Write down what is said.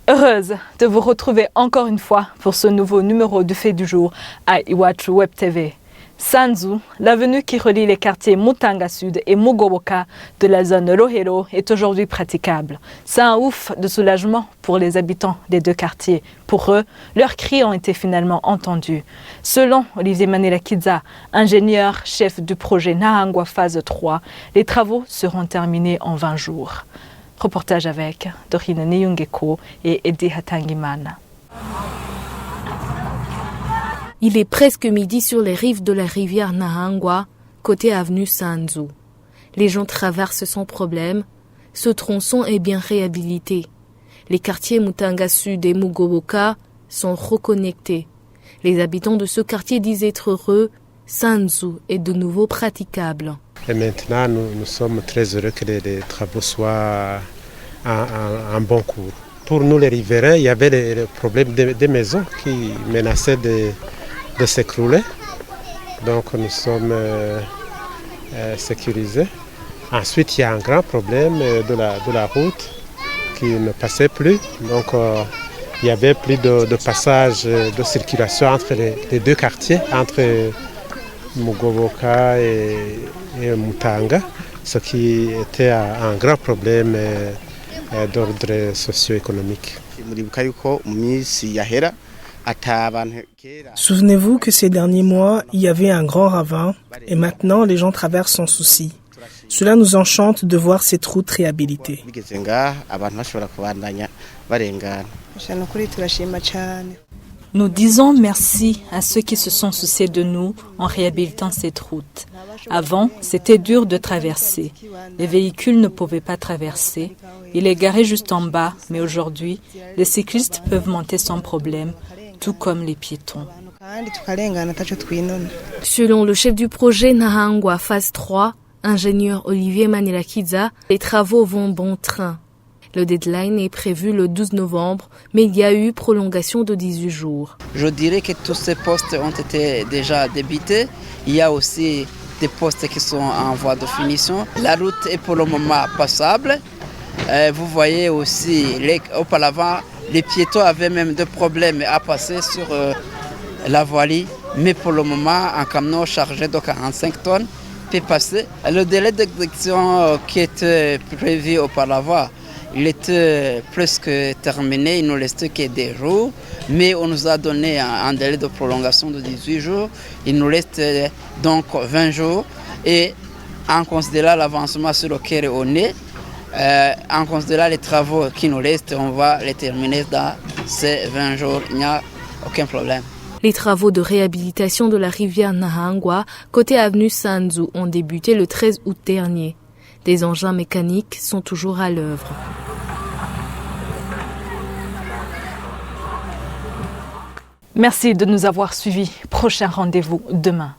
Heureuse de vous retrouver encore une fois pour ce nouveau numéro du Fait du jour à Iwachu Web TV. Sanzu, l'avenue qui relie les quartiers Mutanga Sud et Mugoboka de la zone Rohero est aujourd'hui praticable. C'est un ouf de soulagement pour les habitants des deux quartiers. Pour eux, leurs cris ont été finalement entendus. Selon Olivier Manelakiza, ingénieur chef du projet Nahangwa phase 3, les travaux seront terminés en 20 jours. Reportage avec Dorine Neyungeko et Edi Hatangimana. Il est presque midi sur les rives de la rivière Nahangwa, côté avenue Sanzu. Les gens traversent sans problème. Ce tronçon est bien réhabilité. Les quartiers Mutanga Sud et Mugoboka sont reconnectés. Les habitants de ce quartier disent être heureux. Sanzu est de nouveau praticable. Et maintenant, nous sommes très heureux que les travaux soient en bon cours. Pour nous, les riverains, il y avait le problème des maisons qui menaçaient de s'écrouler. Donc nous sommes sécurisés. Ensuite, il y a un grand problème de la route qui ne passait plus. Donc il y avait plus de passage de circulation entre les deux quartiers, entre Mugoboka et Mutanga, ce qui était un grand problème d'ordre socio-économique. Souvenez-vous que ces derniers mois, il y avait un grand ravin et maintenant les gens traversent sans souci. Cela nous enchante de voir cette route réhabilitée. Nous disons merci à ceux qui se sont souciés de nous en réhabilitant cette route. Avant, c'était dur de traverser. Les véhicules ne pouvaient pas traverser. Il est garé juste en bas, mais aujourd'hui, les cyclistes peuvent monter sans problème, tout comme les piétons. Selon le chef du projet Nahangwa phase 3, ingénieur Olivier Manelakiza, les travaux vont bon train. Le deadline est prévu le 12 novembre, mais il y a eu prolongation de 18 jours. Je dirais que tous ces postes ont été déjà débités. Il y a aussi des postes qui sont en voie de finition. La route est pour le moment passable. Vous voyez aussi, auparavant, les piétons avaient même des problèmes à passer sur la voirie. Mais pour le moment, un camion chargé de 45 tonnes peut passer. Le délai d'exécution qui était prévu auparavant, il était presque terminé, il nous restait que des jours, mais on nous a donné un délai de prolongation de 18 jours. Il nous reste donc 20 jours et en considérant l'avancement sur lequel on est, en considérant les travaux qui nous restent, on va les terminer dans ces 20 jours, il n'y a aucun problème. Les travaux de réhabilitation de la rivière Nahangwa, côté avenue Sanzu, ont débuté le 13 août dernier. Des engins mécaniques sont toujours à l'œuvre. Merci de nous avoir suivis. Prochain rendez-vous demain.